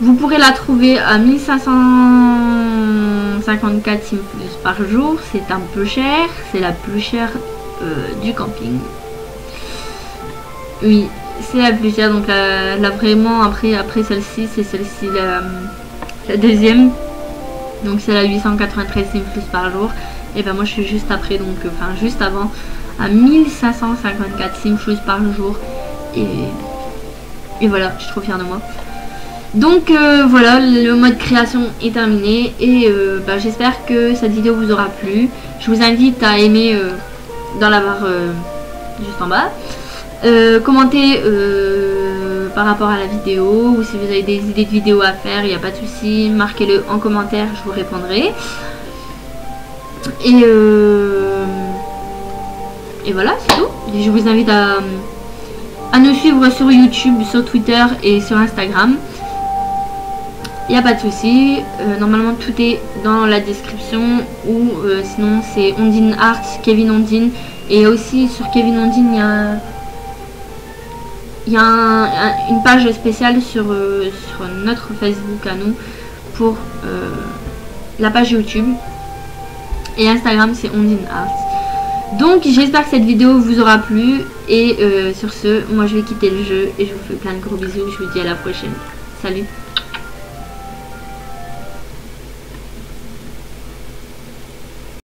vous pourrez la trouver à 1554 Simplus par jour. C'est un peu cher. C'est la plus chère du camping. Oui, c'est la plus chère. Donc là vraiment après celle-ci, c'est celle-ci la deuxième. Donc c'est la 893 Simplus par jour. Et ben moi je suis juste après, donc enfin juste avant, à 1554 Simplus par jour. Et voilà, je suis trop fière de moi. Donc voilà, le mode création est terminé. Et bah, j'espère que cette vidéo vous aura plu. Je vous invite à aimer dans la barre juste en bas. Commentez par rapport à la vidéo. Ou si vous avez des idées de vidéos à faire, il n'y a pas de souci. Marquez-le en commentaire, je vous répondrai. Et voilà, c'est tout. Et je vous invite à nous suivre sur YouTube, sur Twitter et sur Instagram. Il n'y a pas de souci. Normalement tout est dans la description. Ou sinon c'est Ondine Art, Kevin Ondine. Et aussi sur Kevin Ondine il y a une page spéciale sur notre Facebook à nous pour la page YouTube. Et Instagram c'est Ondine Art. Donc j'espère que cette vidéo vous aura plu. Et sur ce, moi je vais quitter le jeu et je vous fais plein de gros bisous. Je vous dis à la prochaine. Salut.